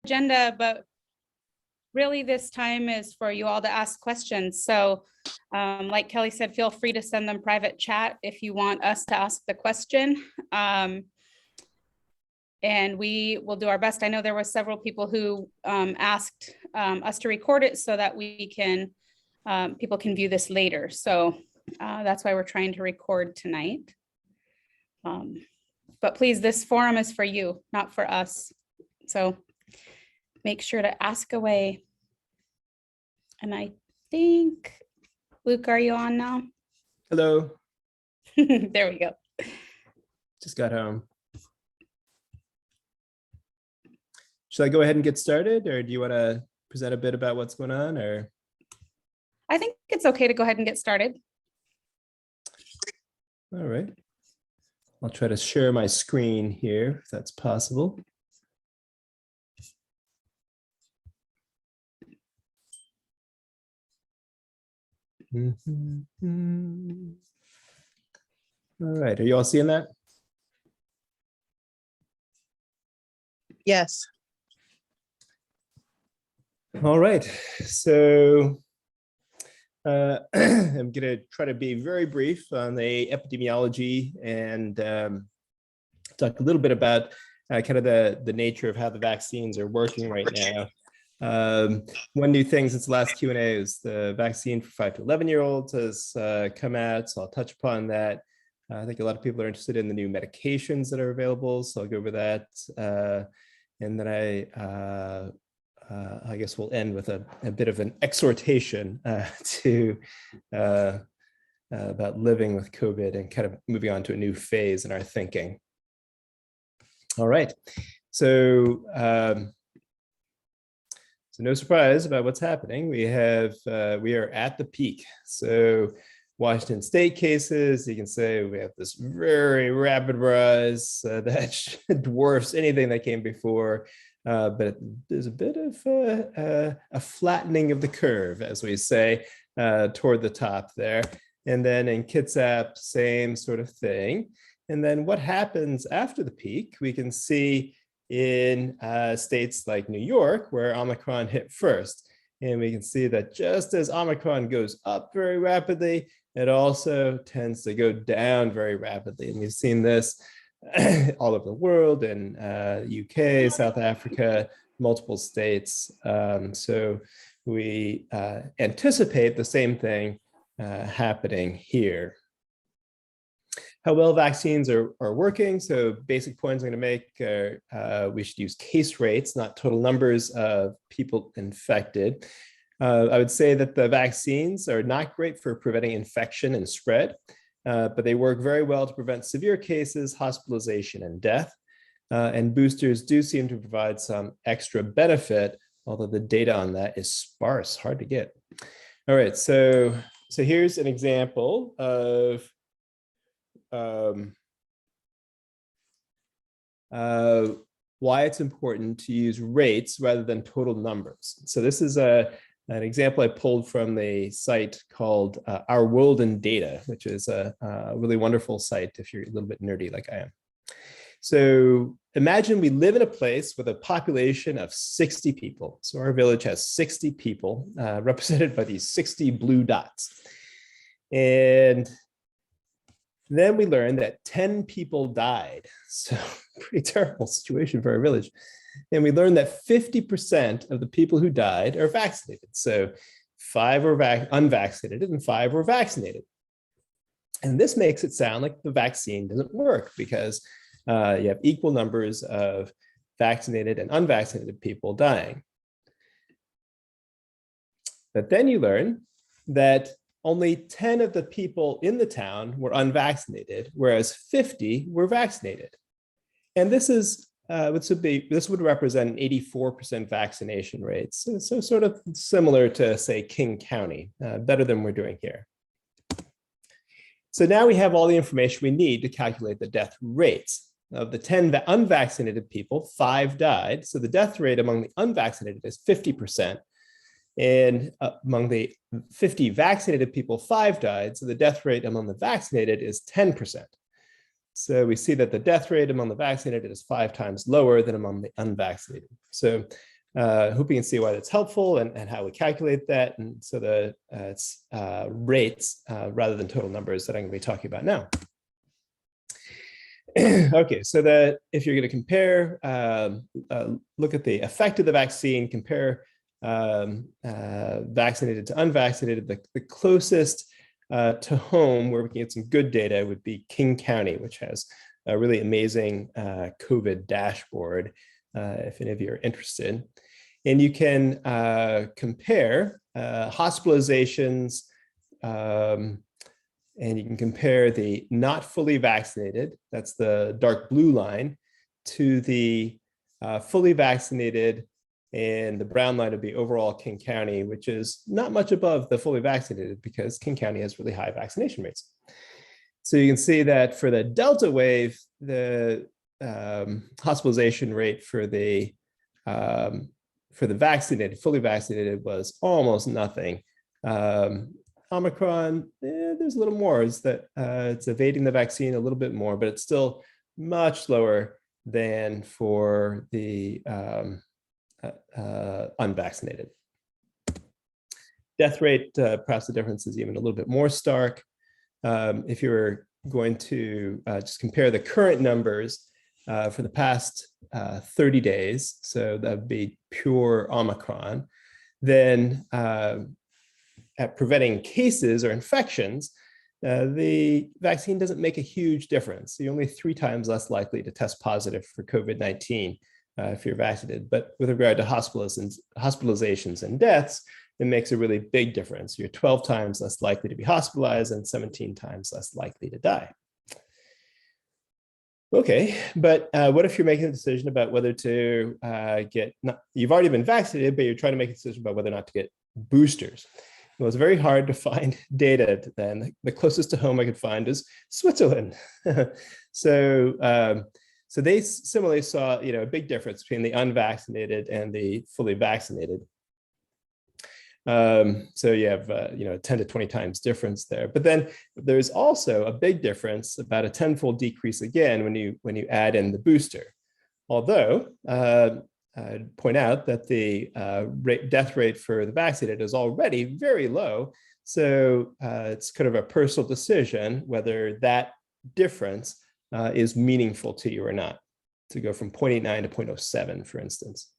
agenda, but really this time is for you all to ask questions. So like Kelly said, feel free to send them private chat if you want us to ask the question. And we will do our best. I know there were several people who asked us to record it so that we can, people can view this later. So that's why we're trying to record tonight. But please, this forum is for you, not for us. So make sure to ask away. And I think, Luke, are you on now? Hello. There we go. Just got home. Should I go ahead and get started, or do you want to present a bit about what's going on? Or I think it's okay to go ahead and get started. all right. I'll try to share my screen here if that's possible. All right, are you all seeing that? Yes. All right, so I'm going to try to be very brief on the epidemiology and talk a little bit about kind of the nature of how the vaccines are working right now. One new thing since the last Q&A is the vaccine for 5 to 11-year-olds has come out, so I'll touch upon that. I think a lot of people are interested in the new medications that are available, so I'll go over that. And then I guess we'll end with a bit of an exhortation to about living with COVID and kind of moving on to a new phase in our thinking. All right, so no surprise about what's happening. We are at the peak. So Washington State cases, you can say we have this very rapid rise that dwarfs anything that came before. But there's a bit of a flattening of the curve, as we say, toward the top there. And then in Kitsap, same sort of thing. And then what happens after the peak, we can see in states like New York, where Omicron hit first. And we can see that just as Omicron goes up very rapidly, it also tends to go down very rapidly. And we've seen this all over the world, in UK, South Africa, multiple states. So we anticipate the same thing happening here. How well vaccines are working. So basic points I'm going to make are we should use case rates, not total numbers of people infected. I would say that the vaccines are not great for preventing infection and spread. But they work very well to prevent severe cases, hospitalization, and death. And boosters do seem to provide some extra benefit, although the data on that is sparse, hard to get. All right, so here's an example of why it's important to use rates rather than total numbers. So this is an example I pulled from the site called Our World in Data, which is a really wonderful site if you're a little bit nerdy like I am. So imagine we live in a place with a population of 60 people. So our village has 60 people represented by these 60 blue dots. And then we learned that 10 people died. So pretty terrible situation for our village. And we learned that 50% of the people who died are vaccinated. So 5 were unvaccinated and 5 were vaccinated. And this makes it sound like the vaccine doesn't work because you have equal numbers of vaccinated and unvaccinated people dying. But then you learn that only 10 of the people in the town were unvaccinated, whereas 50 were vaccinated. And this would represent an 84% vaccination rate. So sort of similar to, say, King County, better than we're doing here. So now we have all the information we need to calculate the death rates. Of the 10 unvaccinated people, 5 died. So the death rate among the unvaccinated is 50%. And among the 50 vaccinated people, 5 died. So the death rate among the vaccinated is 10%. So we see that the death rate among the vaccinated is 5 times lower than among the unvaccinated. So Hope you can see why that's helpful and how we calculate that. And so it's rates rather than total numbers that I'm going to be talking about now. Okay, so that if you're going to compare, look at the effect of the vaccine, compare vaccinated to unvaccinated, the closest to home where we can get some good data would be King County, which has a really amazing COVID dashboard, if any of you are interested. And you can compare hospitalizations, and you can compare the not fully vaccinated, that's the dark blue line, to the fully vaccinated, and the brown line would be overall King County, which is not much above the fully vaccinated because King County has really high vaccination rates. So you can see that for the Delta wave, the hospitalization rate for the vaccinated, fully vaccinated was almost nothing. Omicron, there's a little more, is that it's evading the vaccine a little bit more, but it's still much lower than for the unvaccinated. Death rate, perhaps the difference is even a little bit more stark. If you were going to just compare the current numbers for the past 30 days, so that would be pure Omicron, then at preventing cases or infections, the vaccine doesn't make a huge difference. You're only 3 times less likely to test positive for COVID-19 if you're vaccinated. But with regard to hospitalizations and deaths, it makes a really big difference. You're 12 times less likely to be hospitalized and 17 times less likely to die. Okay, but what if you're making a decision about whether to you've already been vaccinated, but you're trying to make a decision about whether or not to get boosters? Well, it's very hard to find data then. The closest to home I could find is Switzerland. So they similarly saw, a big difference between the unvaccinated and the fully vaccinated. So you have, 10 to 20 times difference there. But then there's also a big difference, about a 10-fold decrease again when you add in the booster. Although I'd point out that the death rate for the vaccinated is already very low. So it's kind of a personal decision whether that difference is meaningful to you or not, to go from 0.89 to 0.07, for instance.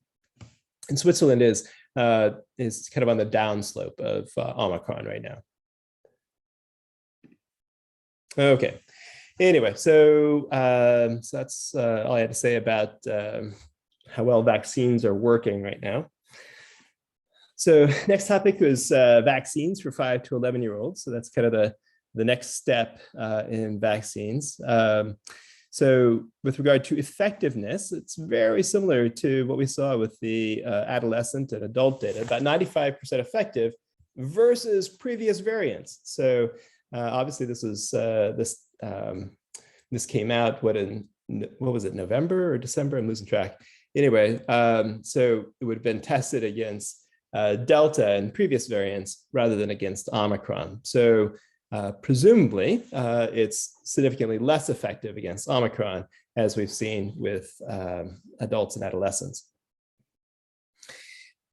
And Switzerland is kind of on the downslope of Omicron right now. Okay. Anyway, so that's all I had to say about how well vaccines are working right now. So next topic was vaccines for 5 to 11-year-olds. So that's kind of the next step in vaccines. So with regard to effectiveness, it's very similar to what we saw with the adolescent and adult data, about 95% effective versus previous variants. So obviously this was this came out what was it, November or December? I'm losing track. Anyway, so it would have been tested against Delta and previous variants rather than against Omicron. So presumably, it's significantly less effective against Omicron, as we've seen with adults and adolescents.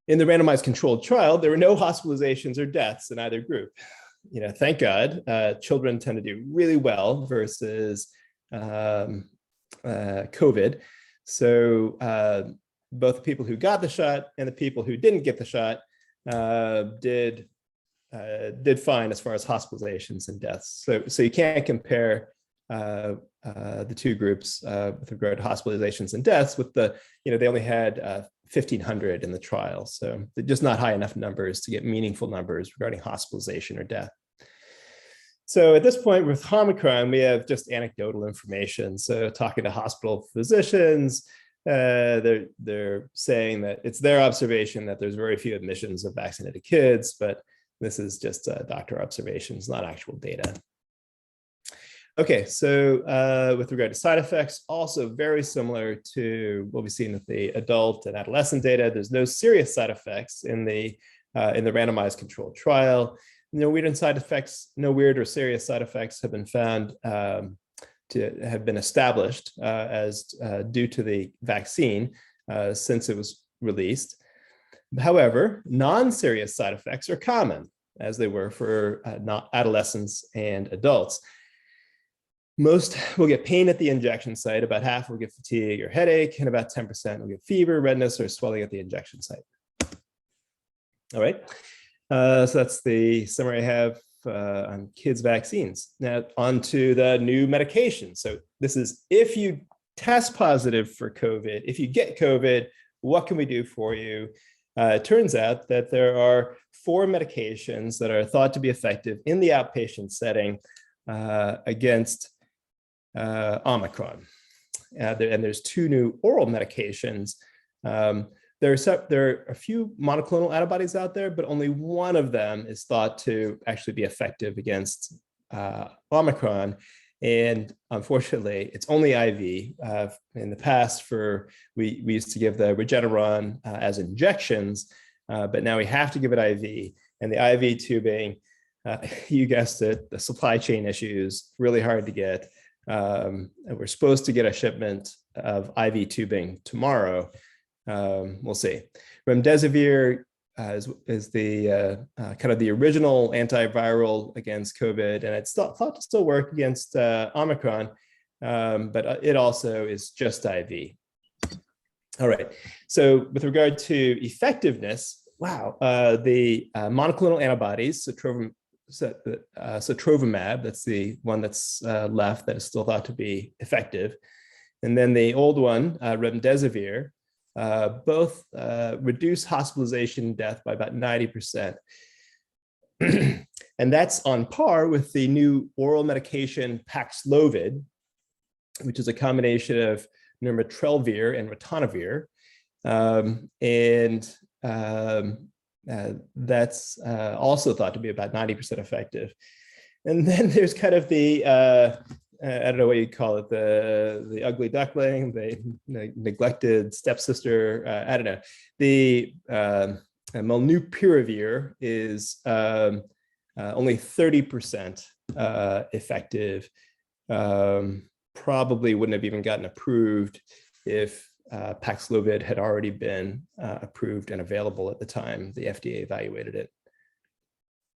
In the randomized controlled trial, there were no hospitalizations or deaths in either group. Thank God, children tend to do really well versus COVID. So both the people who got the shot and the people who didn't get the shot did fine as far as hospitalizations and deaths. So you can't compare the two groups with regard to hospitalizations and deaths with they only had 1,500 in the trial. So they're just not high enough numbers to get meaningful numbers regarding hospitalization or death. So at this point with Omicron, we have just anecdotal information. So talking to hospital physicians, they're saying that it's their observation that there's very few admissions of vaccinated kids, but this is just doctor observations, not actual data. Okay, so with regard to side effects, also very similar to what we've seen with the adult and adolescent data. There's no serious side effects in the randomized controlled trial. No weird side effects, no weird or serious side effects have been found to have been established as due to the vaccine since it was released. However, non-serious side effects are common, as they were for not adolescents and adults. Most will get pain at the injection site, about half will get fatigue or headache, and about 10% will get fever, redness, or swelling at the injection site. All right, so that's the summary I have on kids' vaccines. Now on to the new medication. So this is if you test positive for COVID, if you get COVID, what can we do for you? It turns out that there are 4 medications that are thought to be effective in the outpatient setting against Omicron. And there's 2 new oral medications. There are a few monoclonal antibodies out there, but only one of them is thought to actually be effective against Omicron. And unfortunately, it's only IV. In the past, we used to give the Regeneron as injections, but now we have to give it IV. And the IV tubing, you guessed it, the supply chain issues, really hard to get. And we're supposed to get a shipment of IV tubing tomorrow. We'll see. Remdesivir is the kind of the original antiviral against COVID, and it's thought to still work against Omicron, but it also is just IV. All right. So with regard to effectiveness, wow, the monoclonal antibodies, sotrovimab, that's the one that's left that is still thought to be effective. And then the old one, remdesivir, both reduce hospitalization and death by about 90%. And that's on par with the new oral medication Paxlovid, which is a combination of nirmatrelvir and ritonavir. That's also thought to be about 90% effective. And then there's kind of the, I don't know what you call it, the ugly duckling, the neglected stepsister, I don't know. The molnupiravir is only 30% effective. Probably wouldn't have even gotten approved if Paxlovid had already been approved and available at the time the FDA evaluated it.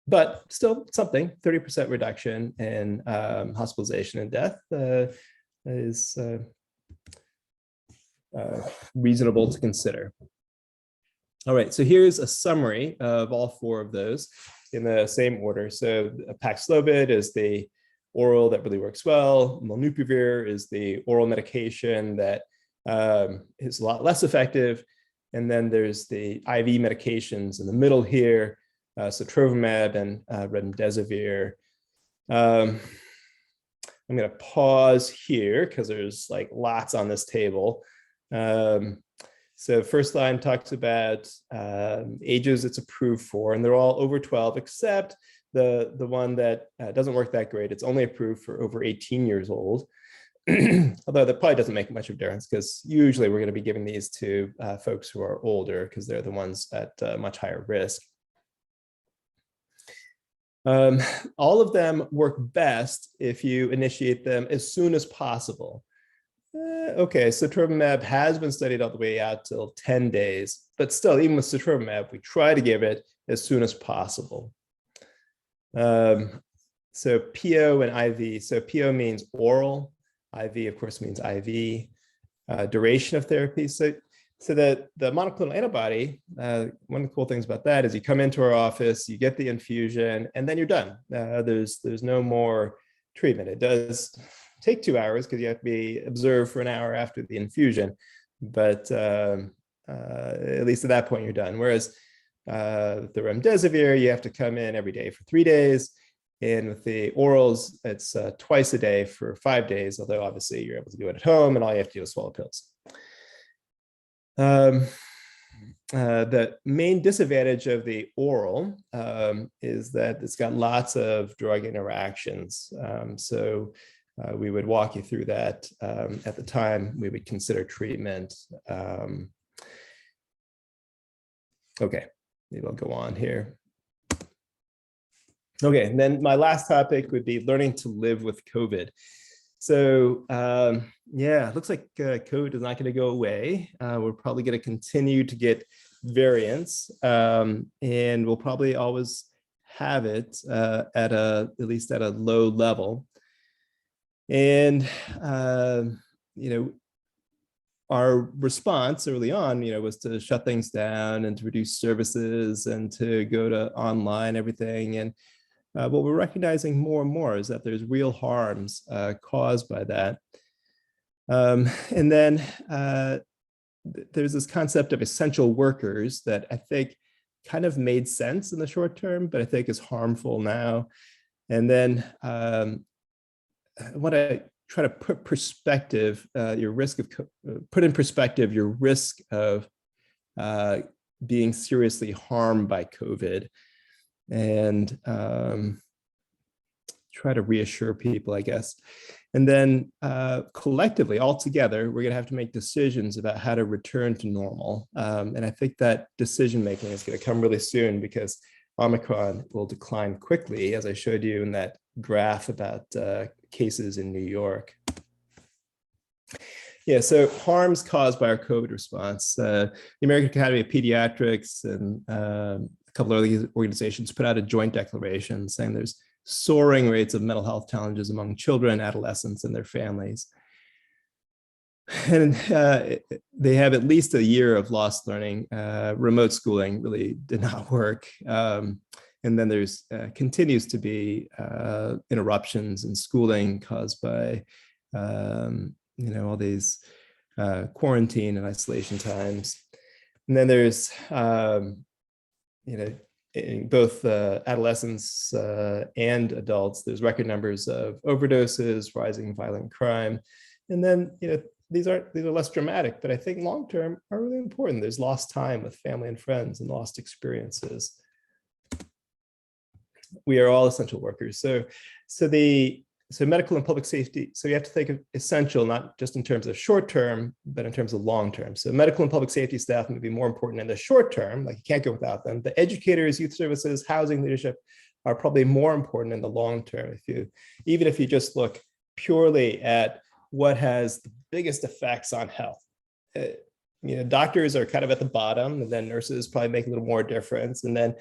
But still something, 30% reduction in hospitalization and death is reasonable to consider. All right, so here's a summary of all 4 of those in the same order. So Paxlovid is the oral that really works well. Molnupiravir is the oral medication that is a lot less effective. And then there's the IV medications in the middle here, sotrovimab and remdesivir. I'm going to pause here because there's like lots on this table. So first line talks about ages it's approved for, and they're all over 12, except the one that doesn't work that great. It's only approved for over 18 years old. Although that probably doesn't make much of a difference because usually we're going to be giving these to folks who are older because they're the ones at much higher risk. All of them work best if you initiate them as soon as possible. Okay, sotrovimab has been studied all the way out till 10 days, but still, even with sotrovimab, we try to give it as soon as possible. So PO and IV. So PO means oral. IV, of course, means IV. Duration of therapy. So that the monoclonal antibody, one of the cool things about that is you come into our office, you get the infusion, and then you're done. There's no more treatment. It does take 2 hours because you have to be observed for an hour after the infusion, but at least at that point you're done. Whereas the remdesivir, you have to come in every day for 3 days. And with the orals, it's twice a day for 5 days, although obviously you're able to do it at home and all you have to do is swallow pills. The main disadvantage of the oral is that it's got lots of drug interactions. So we would walk you through that at the time we would consider treatment. Okay, maybe I'll go on here. Okay, and then my last topic would be learning to live with COVID. So yeah, it looks like COVID is not going to go away. We're probably going to continue to get variants, and we'll probably always have it at least at a low level. And our response early on, was to shut things down and to reduce services and to go to online everything. And what we're recognizing more and more is that there's real harms caused by that. And then there's this concept of essential workers that I think kind of made sense in the short term, but I think is harmful now. And then I want to try to put in perspective your risk of being seriously harmed by COVID, and try to reassure people, I guess. And then collectively, all together, we're going to have to make decisions about how to return to normal. And I think that decision making is going to come really soon, because Omicron will decline quickly, as I showed you in that graph about cases in New York. Yeah, so harms caused by our COVID response. The American Academy of Pediatrics and a couple of other organizations put out a joint declaration saying there's soaring rates of mental health challenges among children, adolescents, and their families. And they have at least a year of lost learning. Remote schooling really did not work. And then there's continues to be interruptions in schooling caused by all these quarantine and isolation times. And then there's in both adolescents and adults, there's record numbers of overdoses, rising violent crime. And then these are less dramatic, but I think long term are really important. There's lost time with family and friends and lost experiences. We are all essential workers. So medical and public safety, so you have to think of essential, not just in terms of short term, but in terms of long term. So medical and public safety staff may be more important in the short term, like you can't go without them. The educators, youth services, housing leadership are probably more important in the long term. Even if you just look purely at what has the biggest effects on health. Doctors are kind of at the bottom, and then nurses probably make a little more difference. And then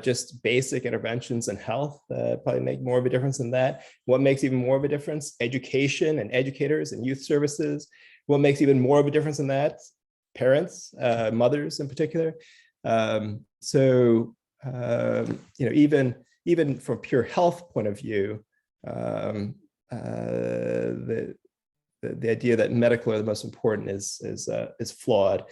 just basic interventions in health probably make more of a difference than that. What makes even more of a difference? Education and educators and youth services. What makes even more of a difference than that? Parents, mothers in particular. Even from pure health point of view, the idea that medical are the most important is flawed.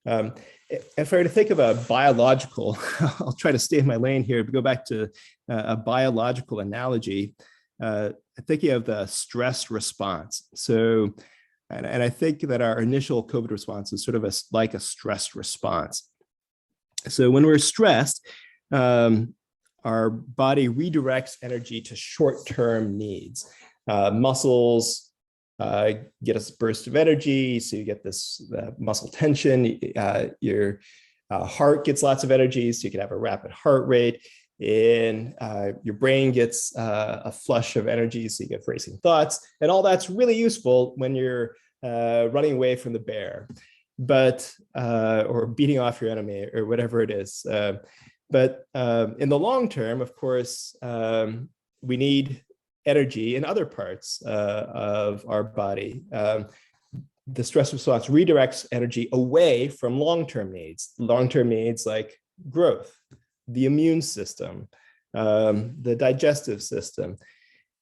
If I were to think of a biological, I'll try to stay in my lane here, but go back to a biological analogy. I think you have the stress response. So, and I think that our initial COVID response is sort of like a stress response. So when we're stressed, our body redirects energy to short-term needs. Muscles get a burst of energy, so you get this muscle tension. Your heart gets lots of energy, so you can have a rapid heart rate. And your brain gets a flush of energy, so you get racing thoughts. And all that's really useful when you're running away from the bear, or beating off your enemy, or whatever it is. But in the long term, of course, we need energy in other parts of our body. The stress response redirects energy away from long-term needs like growth, the immune system, the digestive system.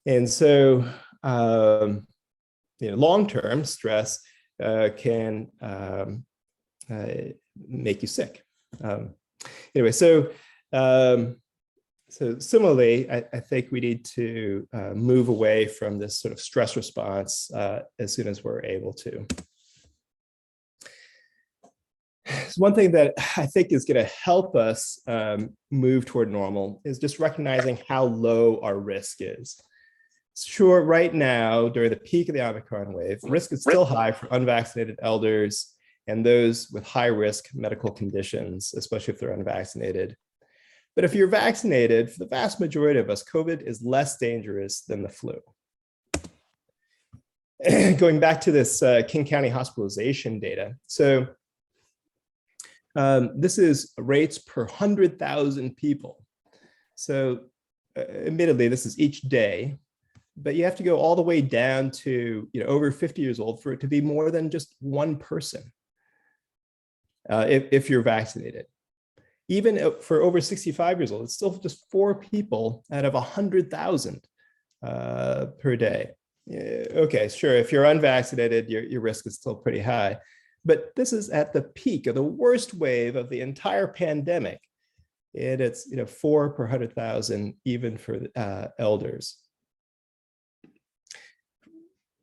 And so, long-term stress can make you sick. So similarly, I think we need to move away from this sort of stress response as soon as we're able to. So one thing that I think is going to help us move toward normal is just recognizing how low our risk is. Sure, right now, during the peak of the Omicron wave, risk is still high for unvaccinated elders and those with high risk medical conditions, especially if they're unvaccinated. But if you're vaccinated, for the vast majority of us, COVID is less dangerous than the flu. Going back to this King County hospitalization data. So This is rates per 100,000 people. So admittedly, this is each day, but you have to go all the way down to over 50 years old for it to be more than just one person if you're vaccinated. Even for over 65 years old, it's still just 4 people out of 100,000 per day. Okay, sure, if you're unvaccinated, your risk is still pretty high. But this is at the peak of the worst wave of the entire pandemic. And it's 4 per 100,000, even for elders.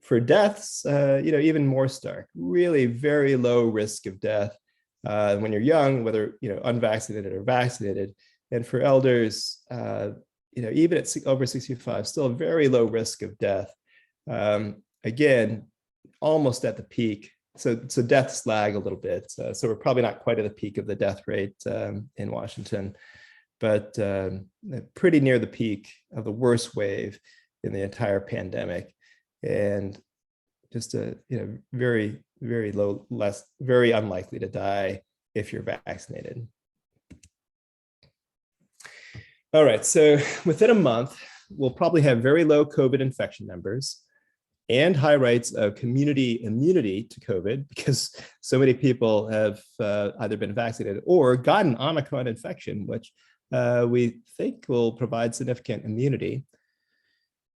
For deaths, even more stark, really very low risk of death when you're young, whether unvaccinated or vaccinated. And for elders, even at over 65, still a very low risk of death. Again, almost at the peak. So deaths lag a little bit. So we're probably not quite at the peak of the death rate in Washington, but pretty near the peak of the worst wave in the entire pandemic. And just a very, very low, very unlikely to die if you're vaccinated. All right, so within a month, we'll probably have very low COVID infection numbers and high rates of community immunity to COVID, because so many people have either been vaccinated or gotten Omicron infection, which we think will provide significant immunity.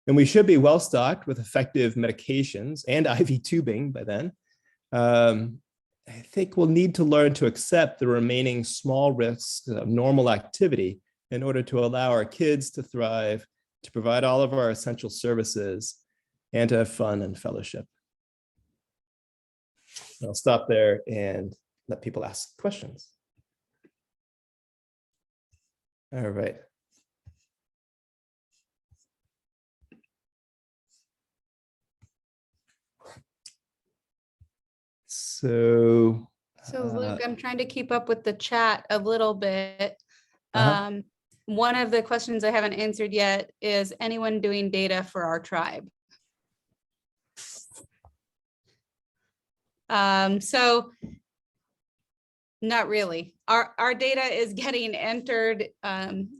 And we should be well stocked with effective medications and IV tubing by then. I think we'll need to learn to accept the remaining small risks of normal activity in order to allow our kids to thrive, to provide all of our essential services, and to have fun and fellowship. I'll stop there and let people ask questions. All right. So Luke, I'm trying to keep up with the chat a little bit. Uh-huh. One of the questions I haven't answered yet is anyone doing data for our tribe? So not really. Our data is getting entered.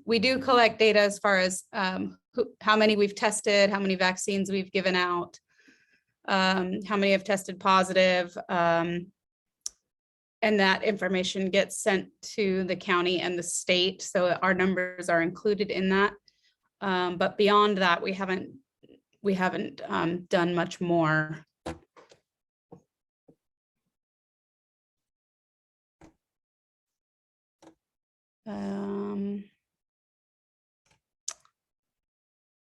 We do collect data as far as how many we've tested, how many vaccines we've given out, how many have tested positive, and that information gets sent to the county and the state. So our numbers are included in that. But beyond that, we haven't done much more.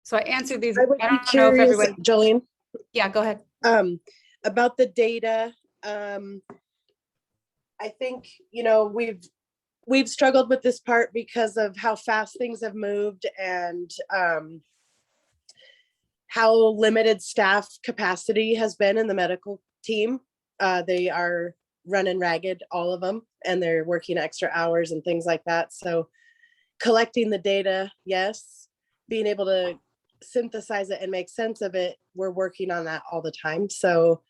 So I answered these. I would I be don't know if curious, everyone. Jolene, Yeah, go ahead. about the data. I think, we've struggled with this part because of how fast things have moved and how limited staff capacity has been in the medical team. They are running ragged, all of them, and they're working extra hours and things like that. So collecting the data, yes, being able to synthesize it and make sense of it, we're working on that all the time. So,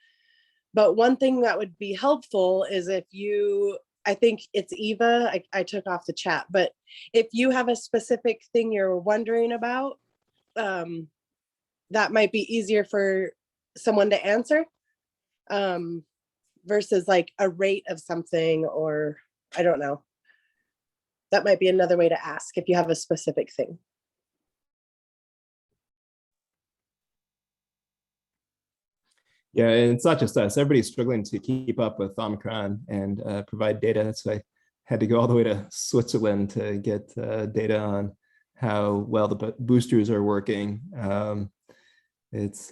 but one thing that would be helpful is if you, I think it's Eva, I took off the chat, but if you have a specific thing you're wondering about, that might be easier for someone to answer versus like a rate of something, or I don't know. That might be another way to ask if you have a specific thing. Yeah, and it's not just us. Everybody's struggling to keep up with Omicron and provide data. That's why I had to go all the way to Switzerland to get data on how well the boosters are working. It's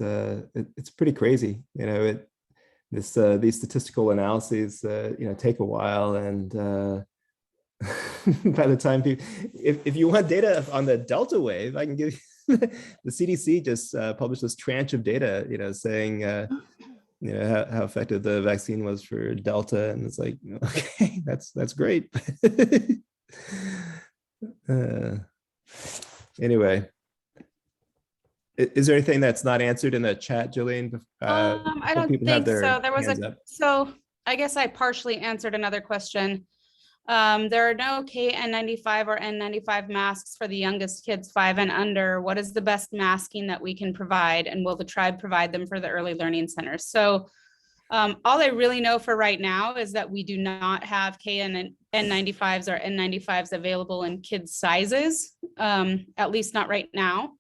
pretty crazy. These statistical analyses take a while, and by the time people, if you want data on the Delta wave, I can give you. The CDC just published this tranche of data, saying how effective the vaccine was for Delta, and it's like, okay, that's great. Anyway, is there anything that's not answered in the chat, Jillian? I don't think so. There was so I guess I partially answered another question. There are no KN95 or N95 masks for the youngest kids 5 and under. What is the best masking that we can provide? And will the tribe provide them for the early learning centers? So all I really know for right now is that we do not have KN N95s or N95s available in kids sizes, at least not right now.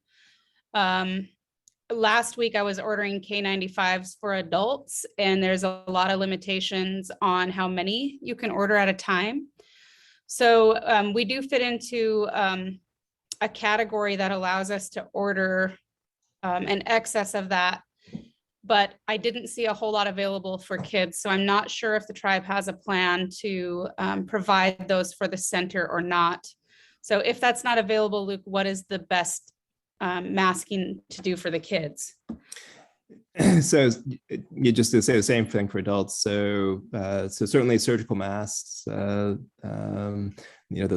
Last week I was ordering K95s for adults, and there's a lot of limitations on how many you can order at a time. So we do fit into a category that allows us to order an excess of that, but I didn't see a whole lot available for kids. So I'm not sure if the tribe has a plan to provide those for the center or not. So if that's not available, Luke, what is the best masking to do for the kids? So you just to say the same thing for adults. So so certainly surgical masks, those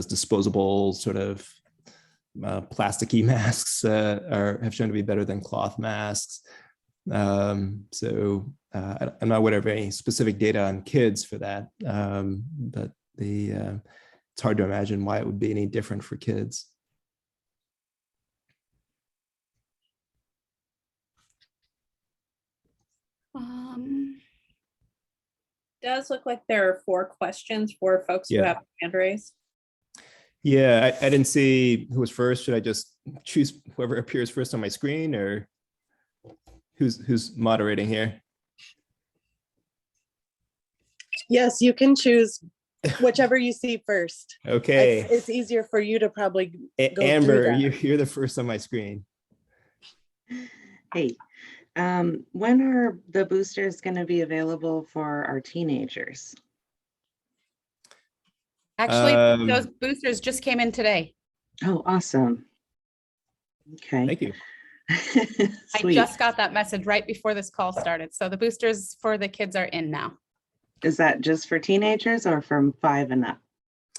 disposable sort of plasticky masks have shown to be better than cloth masks. So I'm not aware of any specific data on kids for that, but it's hard to imagine why it would be any different for kids. Does look like there are 4 questions for folks who Yeah. have hand raised. Yeah, I didn't see who was first. Should I just choose whoever appears first on my screen, or who's moderating here? Yes, you can choose whichever you see first. Okay, It's easier for you to probably go through Amber, that. you're the first on my screen. Hey, when are the boosters going to be available for our teenagers? Actually, those boosters just came in today. Oh, awesome. Okay. Thank you. I Sweet. just got that message right before this call started. So the boosters for the kids are in now. Is that just for teenagers or from 5 and up?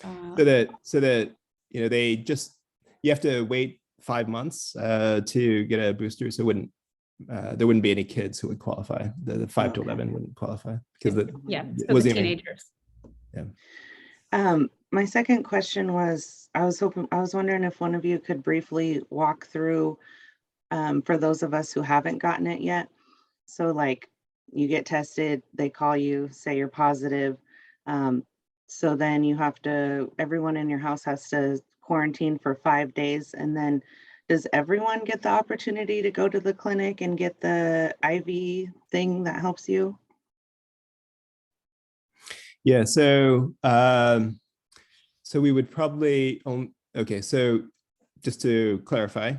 So that you have to wait 5 months to get a booster. So there wouldn't be any kids who would qualify. The 5 to 11 wouldn't qualify because it's for the teenagers. My second question was, I was wondering if one of you could briefly walk through for those of us who haven't gotten it yet. So like you get tested, they call you, say you're positive. So then everyone in your house has to quarantine for 5 days. And then does everyone get the opportunity to go to the clinic and get the IV thing that helps you? Yeah, so we would probably okay, so just to clarify,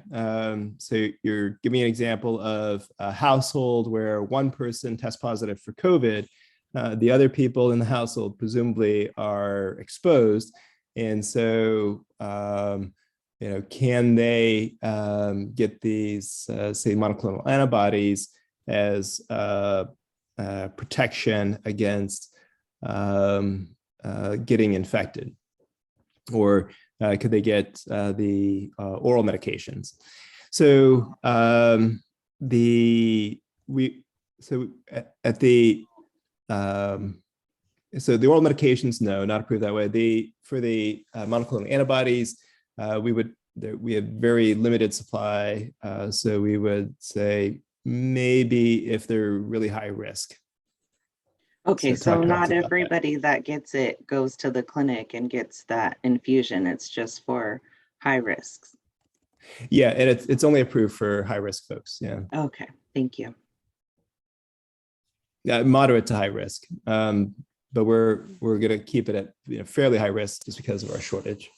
so you're giving an example of a household where one person tests positive for COVID, the other people in the household presumably are exposed, and so can they get these say monoclonal antibodies as protection against getting infected, or could they get the oral medications? So the oral medications, no, not approved that way. For the monoclonal antibodies, we have very limited supply. So we would say maybe if they're really high risk. Okay, So talk so to us not about everybody that gets it goes to the clinic and gets that infusion. It's just for high risks. Yeah, and it's only approved for high risk folks. Yeah, Okay, thank you. moderate to high risk, but we're going to keep it at fairly high risk just because of our shortage.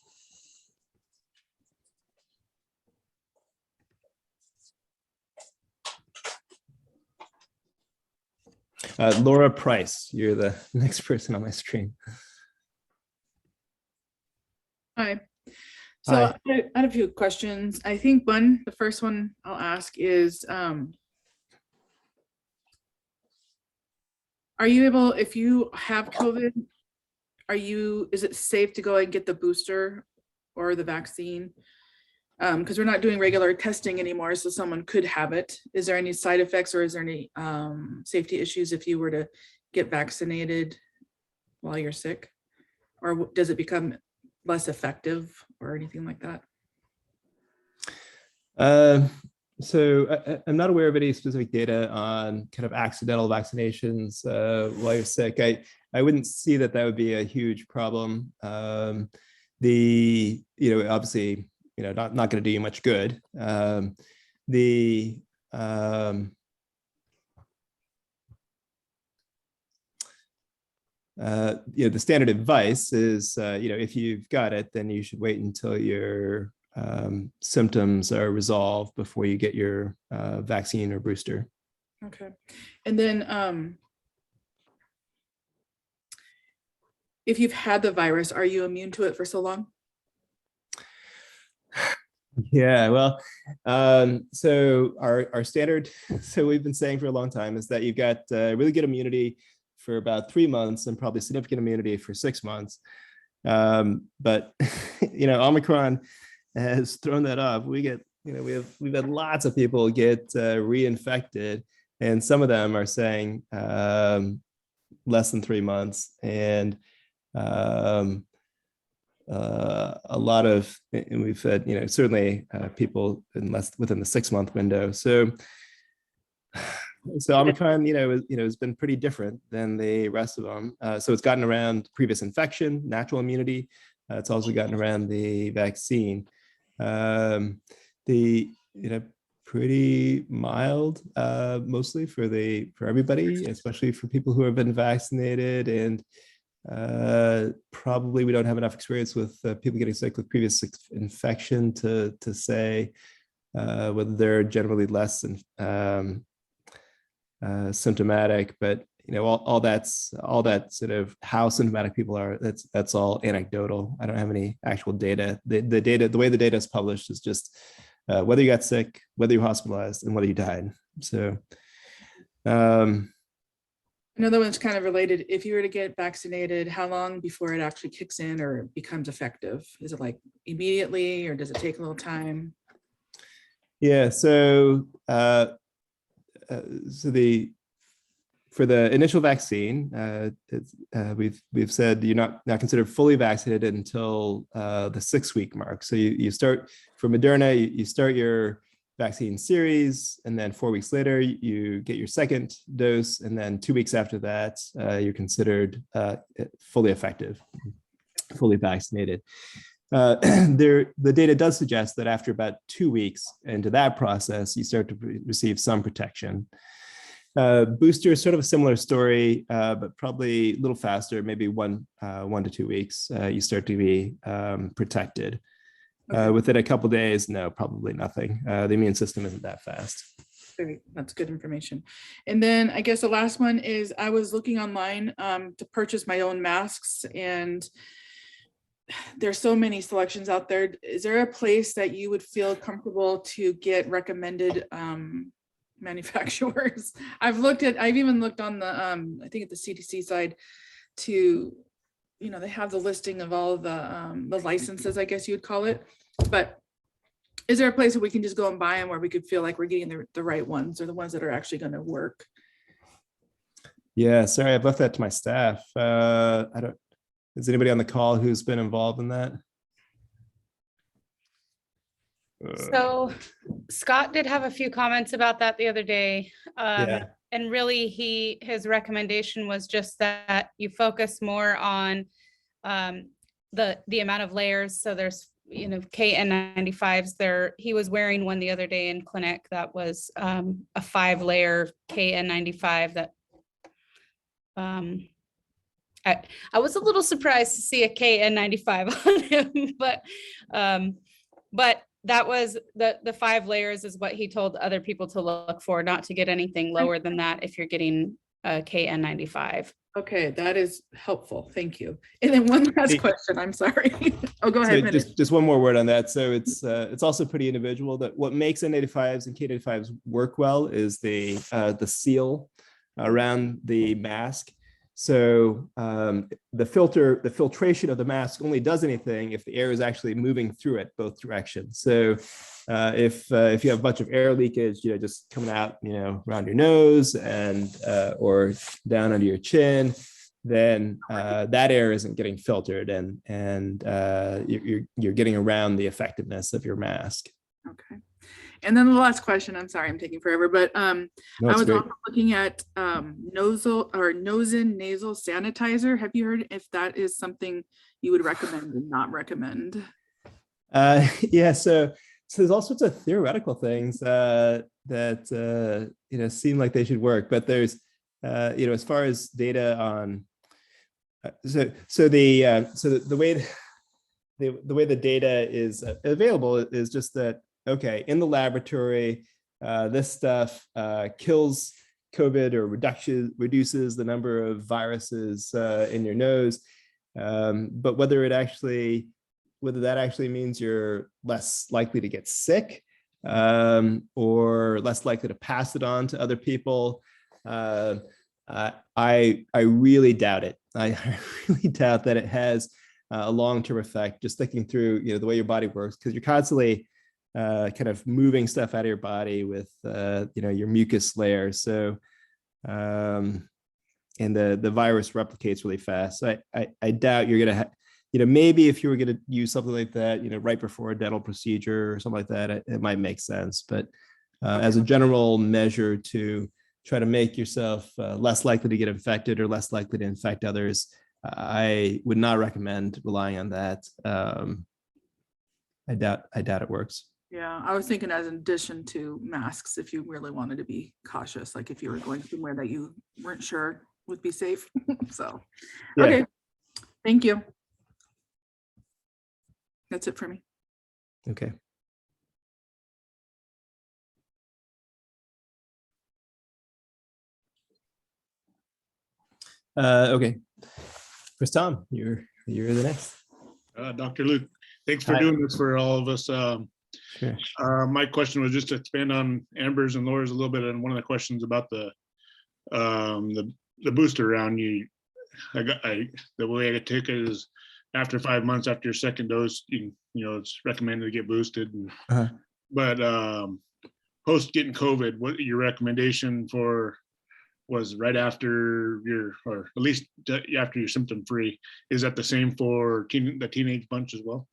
Laura Price, you're the next person on my screen. Hi. So Hi. I had a few questions. I think the first one I'll ask is, are you able, if you have COVID, is it safe to go and get the booster or the vaccine? Because we're not doing regular testing anymore, so someone could have it. Is there any side effects or is there any safety issues if you were to get vaccinated while you're sick? Or does it become less effective or anything like that? I'm not aware of any specific data on kind of accidental vaccinations while you're sick. I wouldn't see that would be a huge problem. Obviously, not going to do you much good. The standard advice is, if you've got it, then you should wait until your symptoms are resolved before you get your vaccine or booster. Okay. And then if you've had the virus, are you immune to it for so long? Yeah, well, so our standard, so we've been saying for a long time, is that you've got really good immunity for about 3 months and probably significant immunity for 6 months. But Omicron has thrown that off. We've had lots of people get reinfected, and some of them are saying less than 3 months, and a lot of, and we've had certainly people within the 6-month window. So Omicron, has been pretty different than the rest of them. So it's gotten around previous infection, natural immunity. It's also gotten around the vaccine. Pretty mild, mostly for everybody, especially for people who have been vaccinated, and probably we don't have enough experience with people getting sick with previous infection to say whether they're generally less symptomatic. But all that sort of how symptomatic people are, that's all anecdotal. I don't have any actual data. The way the data is published is just whether you got sick, whether you're hospitalized, and whether you died. So another one's kind of related. If you were to get vaccinated, how long before it actually kicks in or becomes effective? Is it like immediately, or does it take a little time? Yeah, so for the initial vaccine, we've said you're not considered fully vaccinated until the 6-week mark. So you start for Moderna, you start your vaccine series, and then 4 weeks later you get your second dose, and then 2 weeks after that you're considered fully effective, fully vaccinated. The data does suggest that after about 2 weeks into that process, you start to receive some protection. Booster is sort of a similar story, but probably a little faster, maybe 1 to 2 weeks, you start to be protected. Okay. Within a couple of days, no, probably nothing. The immune system isn't that fast. Great. That's good information. And then I guess the last one is, I was looking online to purchase my own masks, and there's so many selections out there. Is there a place that you would feel comfortable to get recommended manufacturers? I've even looked on the I think at the CDC side to, they have the listing of all the licenses, I guess you would call it. But is there a place that we can just go and buy them, where we could feel like we're getting the right ones, or the ones that are actually going to work? Yeah, sorry, I've left that to my staff. Is anybody on the call who's been involved in that? So Scott did have a few comments about that the other day. Yeah. And really his recommendation was just that you focus more on the amount of layers. So there's, KN95s there. He was wearing one the other day in clinic that was a 5-layer KN95 that I was a little surprised to see a KN95 on him, but that was the 5 layers is what he told other people to look for, not to get anything lower than that if you're getting a KN95. Okay, that is helpful. Thank you. And then one last question. I'm sorry. Oh, go ahead. So just one more word on that. So it's also pretty individual. That what makes N95s and K95s work well is the seal around the mask. So the filtration of the mask only does anything if the air is actually moving through it both directions. So if you have a bunch of air leakage, just coming out, around your nose and or down under your chin, then that air isn't getting filtered, and you're getting around the effectiveness of your mask. Okay. And then the last question, I'm sorry, I'm taking forever, but No, I it's was great. also looking at nose in nasal sanitizer. Have you heard if that is something you would recommend or not recommend? Yeah, so there's all sorts of theoretical things that seem like they should work, but there's as far as data on the way the data is available is just that, okay, in the laboratory, this stuff kills COVID or reduces the number of viruses in your nose, but whether that actually means you're less likely to get sick or less likely to pass it on to other people, I really doubt it. I really doubt that it has a long-term effect. Just thinking through, the way your body works, because you're constantly kind of moving stuff out of your body with, your mucus layer. So, and the virus replicates really fast. So I doubt you're gonna have, maybe if you were gonna use something like that, right before a dental procedure or something like that, it might make sense. But as a general measure to try to make yourself less likely to get infected or less likely to infect others, I would not recommend relying on that. I doubt it works. Yeah, I was thinking as an addition to masks, if you really wanted to be cautious, like if you were going somewhere that you weren't sure would be safe. So, Yeah. okay, thank you. That's it for me. Okay. Okay. Chris Tom, you're the next. Dr. Luke, thanks for Hi. doing this for all of us. Sure. My question was just to expand on Amber's and Laura's a little bit, and one of the questions about the booster round. The way I take it is after 5 months after your second dose, it's recommended to get boosted. But post getting COVID, what your recommendation was right after or at least after you're symptom free? Is that the same for the teenage bunch as well?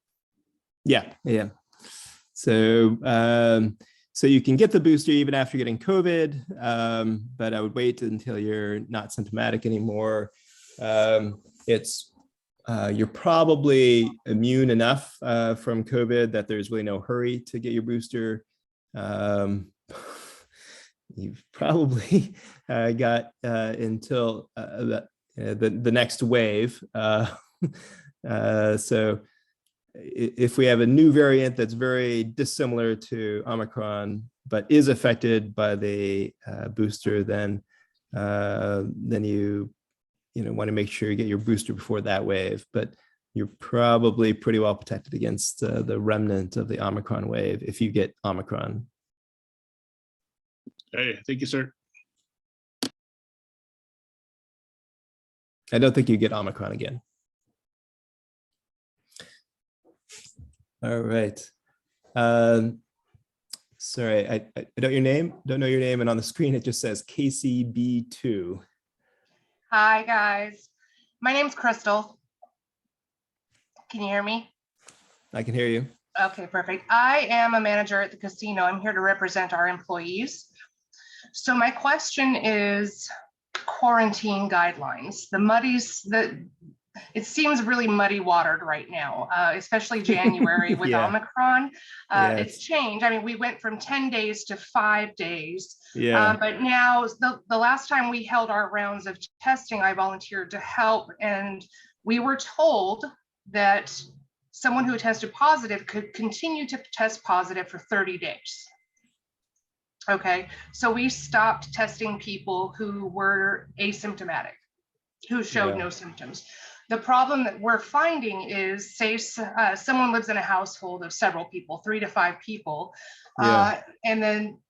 Yeah. So you can get the booster even after getting COVID, but I would wait until you're not symptomatic anymore. You're probably immune enough from COVID that there's really no hurry to get your booster. You've probably got until the next wave. So if we have a new variant that's very dissimilar to Omicron, but is affected by the booster, then you want to make sure you get your booster before that wave. But you're probably pretty well protected against the remnant of the Omicron wave if you get Omicron. Hey, thank you, sir. I don't think you get Omicron again. All right. Sorry, I don't know your name, and on the screen it just says KCB2. Hi, guys. My name's Crystal. Can you hear me? I can hear you. Okay, perfect. I am a manager at the casino. I'm here to represent our employees. So my question is quarantine guidelines. It seems really muddy watered right now, especially January with Yeah. Omicron. Yeah, It's changed. I mean, we went from 10 days to 5 days. Yeah. But now the last time we held our rounds of testing, I volunteered to help, and we were told that someone who tested positive could continue to test positive for 30 days. Okay, so we stopped testing people who were asymptomatic, who showed Yeah. no symptoms. The problem that we're finding is, say someone lives in a household of several people, 3 to 5 people, Yeah. and then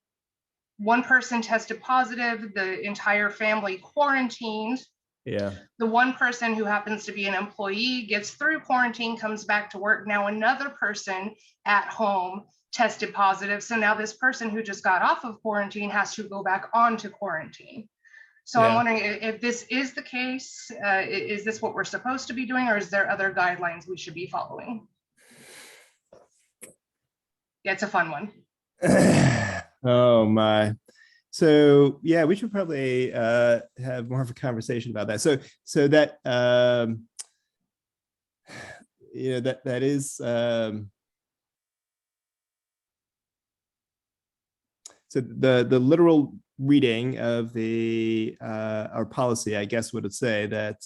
one person tested positive, the entire family quarantined. Yeah. The one person who happens to be an employee gets through quarantine, comes back to work. Now another person at home tested positive. So now this person who just got off of quarantine has to go back onto quarantine. So I'm Yeah. wondering if this is the case, is this what we're supposed to be doing, or is there other guidelines we should be following? Yeah, it's a fun one. Oh my. So yeah, we should probably have more of a conversation about that. So that that is so the literal reading of the our policy, I guess, would say that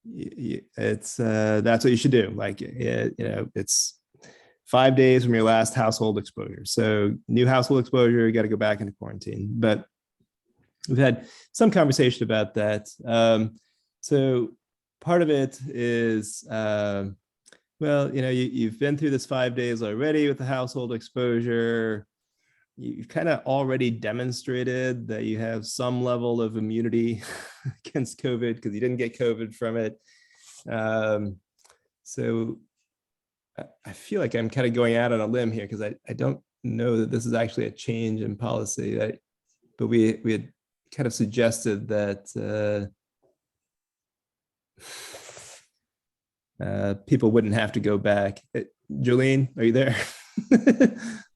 it's that's what you should do. Like it's 5 days from your last household exposure. So new household exposure, you got to go back into quarantine. But we've had some conversation about that. So part of it is, well, you've been through this 5 days already with the household exposure. You've kind of already demonstrated that you have some level of immunity against COVID because you didn't get COVID from it. So I feel like I'm kind of going out on a limb here because I don't know that this is actually a change in policy. But we had kind of suggested that people wouldn't have to go back. Jolene, are you there?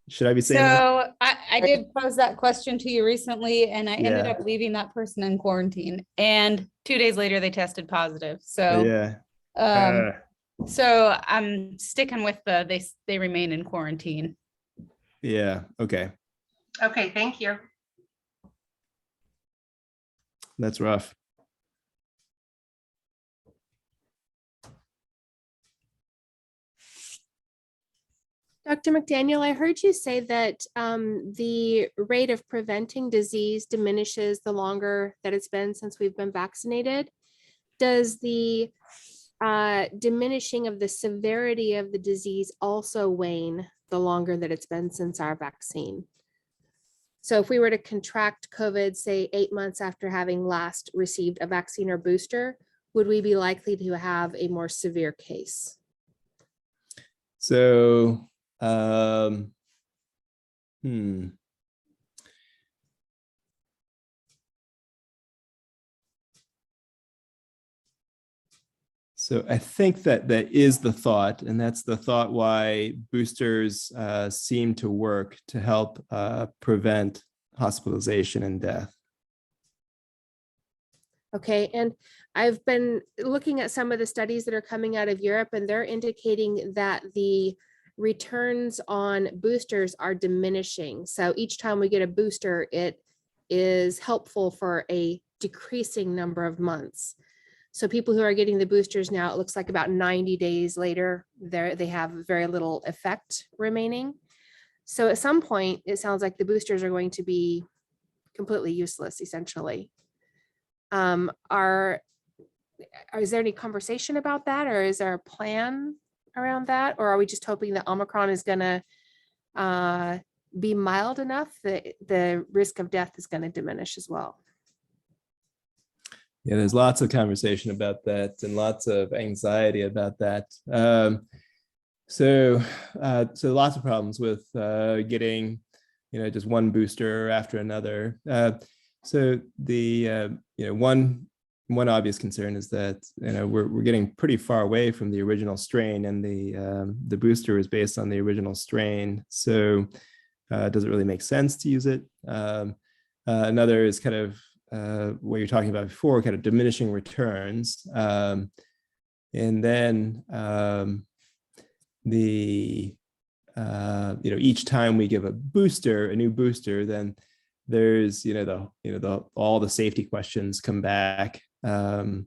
Should I be saying that? So I did pose that question to you recently, and I ended Yeah. up leaving that person in quarantine. And 2 days later, they tested positive. So Yeah. so I'm sticking with they remain in quarantine. Yeah. Okay. Okay, thank you. That's rough. Dr. McDaniel, I heard you say that the rate of preventing disease diminishes the longer that it's been since we've been vaccinated. Does the diminishing of the severity of the disease also wane the longer that it's been since our vaccine? So if we were to contract COVID, say 8 months after having last received a vaccine or booster, would we be likely to have a more severe case? So, So I think that is the thought, and that's the thought why boosters seem to work to help prevent hospitalization and death. Okay, and I've been looking at some of the studies that are coming out of Europe, and they're indicating that the returns on boosters are diminishing. So each time we get a booster, it is helpful for a decreasing number of months. So people who are getting the boosters now, it looks like about 90 days later, they have very little effect remaining. So at some point, it sounds like the boosters are going to be completely useless, essentially. Is there any conversation about that, or is there a plan around that, or are we just hoping that Omicron is going to be mild enough that the risk of death is going to diminish as well? Yeah, there's lots of conversation about that and lots of anxiety about that. So lots of problems with getting, just one booster after another. So the one obvious concern is that we're getting pretty far away from the original strain, and the booster is based on the original strain. So does it really make sense to use it? Another is kind of what you're talking about before, kind of diminishing returns, and then each time we give a new booster, then there's all the safety questions come back. There's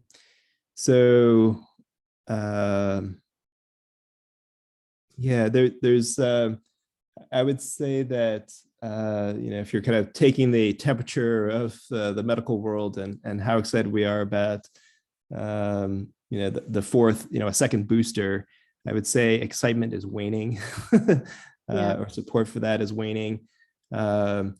I would say that if you're kind of taking the temperature of the medical world and how excited we are about the fourth, a second booster, I would say excitement is waning, or support for that is waning. I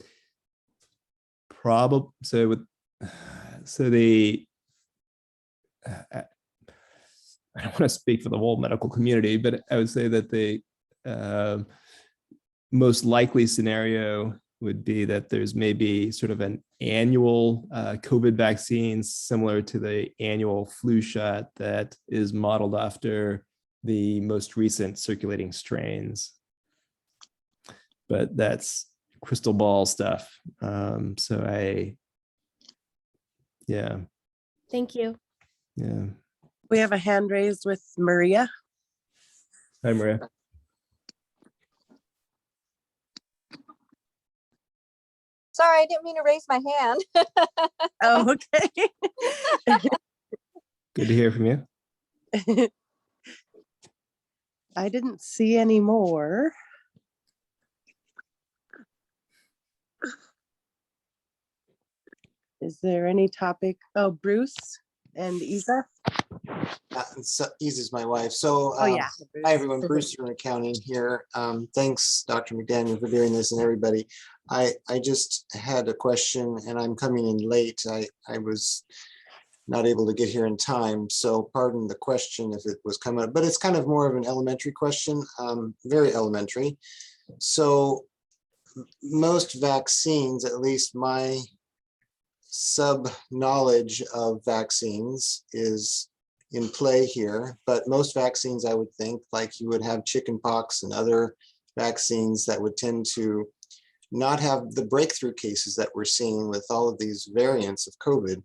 don't want to speak for the whole medical community, but I would say that the most likely scenario would be that there's maybe sort of an annual COVID vaccine similar to the annual flu shot that is modeled after the most recent circulating strains. But that's crystal ball stuff. Yeah. Thank you. Yeah. We have a hand raised with Maria. Hi, Maria. Sorry, I didn't mean to raise my hand. Oh, okay. Good to hear from you. I didn't see any more. Is there any topic? Oh, Bruce and Isa. Isa's my wife. So, Oh, yeah. hi everyone, Bruce from accounting here. Thanks, Dr. McDaniel, for doing this and everybody. I just had a question and I'm coming in late. I was not able to get here in time, so pardon the question if it was coming up, but it's kind of more of an elementary question, very elementary. So most vaccines, at least my sub knowledge of vaccines is in play here, but most vaccines, I would think, like you would have chickenpox and other vaccines that would tend to not have the breakthrough cases that we're seeing with all of these variants of COVID.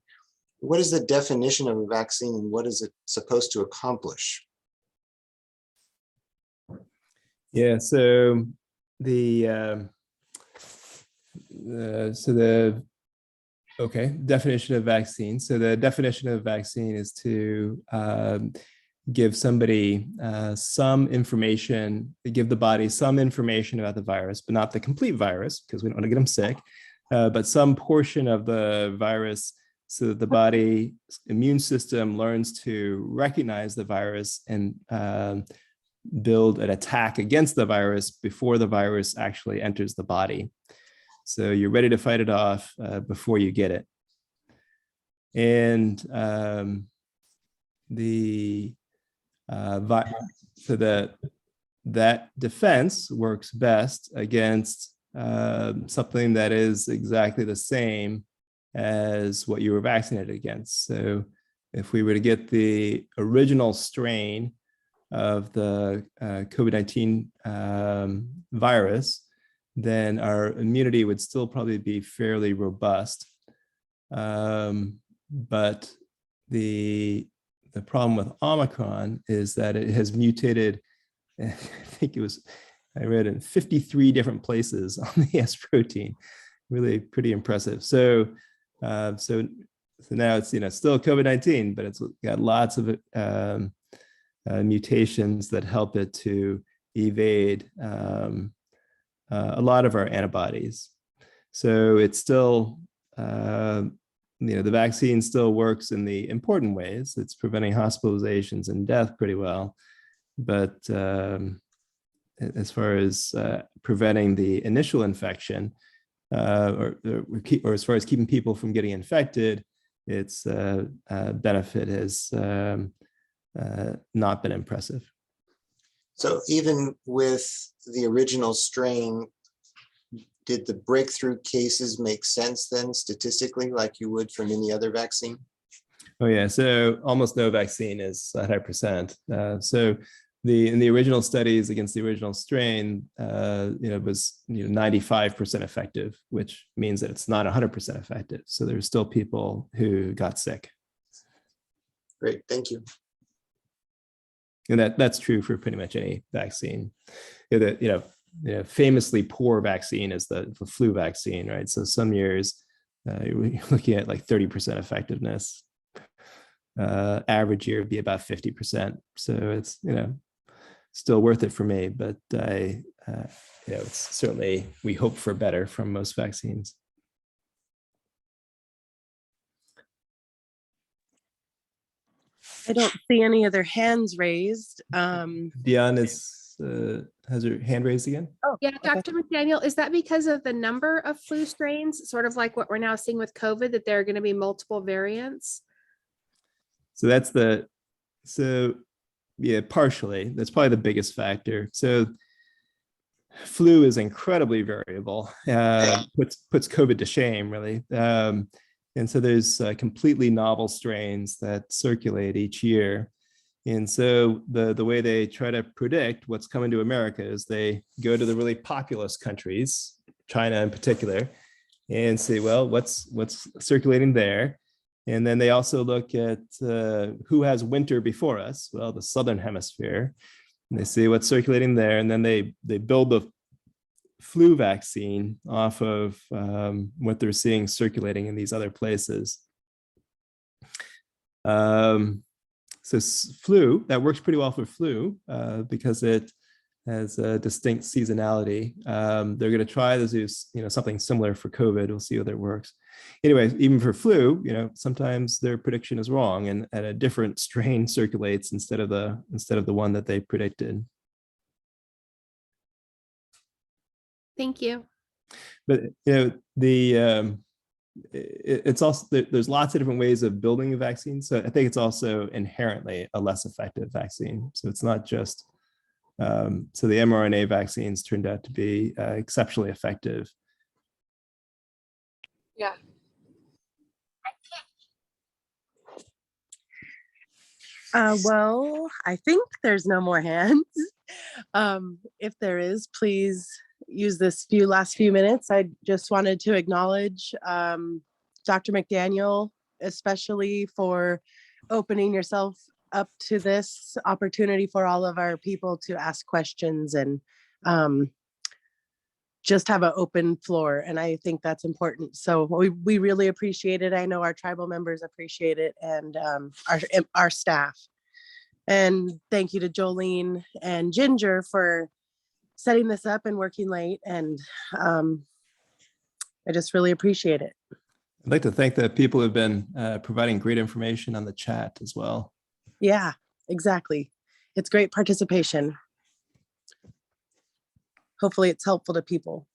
What is the definition of a vaccine and what is it supposed to accomplish? Yeah, so the definition of vaccine. So the definition of vaccine is to give somebody some information, give the body some information about the virus, but not the complete virus, because we don't want to get them sick, but some portion of the virus so that the body's immune system learns to recognize the virus and build an attack against the virus before the virus actually enters the body. So you're ready to fight it off before you get it. And that defense works best against something that is exactly the same as what you were vaccinated against. So if we were to get the original strain of the COVID-19 virus, then our immunity would still probably be fairly robust. But the problem with Omicron is that it has mutated, I think I read in 53 different places on the S protein, really pretty impressive. So now it's, still COVID-19, but it's got lots of mutations that help it to evade a lot of our antibodies. So it's still, the vaccine still works in the important ways. It's preventing hospitalizations and death pretty well. But as far as preventing the initial infection, or as far as keeping people from getting infected, its benefit has not been impressive. So even with the original strain, did the breakthrough cases make sense then statistically like you would from any other vaccine? Oh yeah, so almost no vaccine is 100%. So in the original studies against the original strain, it was 95% effective, which means that it's not 100% effective. So there's still people who got sick. Great, thank you. And that's true for pretty much any vaccine. Famously poor vaccine is the flu vaccine, right? So some years you're looking at like 30% effectiveness. Average year would be about 50%. So it's still worth it for me, but it's certainly, we hope for better from most vaccines. I don't see any other hands raised. Dion has her hand raised again. Oh, Yeah, okay. Dr. McDaniel, is that because of the number of flu strains, sort of like what we're now seeing with COVID, that there are going to be multiple variants? So yeah, partially. That's probably the biggest factor. So flu is incredibly variable, puts COVID to shame, really. And so there's completely novel strains that circulate each year. And so the way they try to predict what's coming to America is they go to the really populous countries, China in particular, and say, well, what's circulating there? And then they also look at who has winter before us. Well, the Southern Hemisphere. And they see what's circulating there. And then they build the flu vaccine off of what they're seeing circulating in these other places. So flu, that works pretty well for flu because it has a distinct seasonality. They're going to try to do something similar for COVID. We'll see whether it works. Anyway, even for flu, sometimes their prediction is wrong, and a different strain circulates instead of the one that they predicted. Thank you. But it's also there's lots of different ways of building a vaccine. So I think it's also inherently a less effective vaccine. So it's not just so the mRNA vaccines turned out to be exceptionally effective. Yeah. Well, I think there's no more hands. If there is, please use this last few minutes. I just wanted to acknowledge Dr. McDaniel, especially for opening yourself up to this opportunity for all of our people to ask questions and just have an open floor. And I think that's important. So we really appreciate it. I know our tribal members appreciate it, and our staff. And thank you to Jolene and Ginger for setting this up and working late. And I just really appreciate it. I'd like to thank the people who've been providing great information on the chat as well. Yeah, exactly. It's great participation. Hopefully it's helpful to people.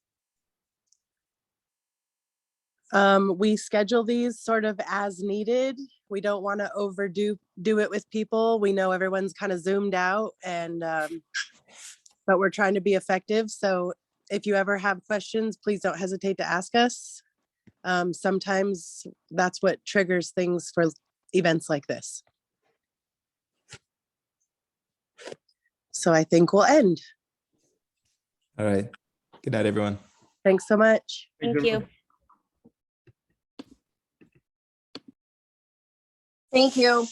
We schedule these sort of as needed. We don't want to overdo it with people. We know everyone's kind of zoomed out, and but we're trying to be effective. So if you ever have questions, please don't hesitate to ask us. Sometimes that's what triggers things for events like this. So I think we'll end. All right. Good night, everyone. Thanks so much. Thank you. Thank you.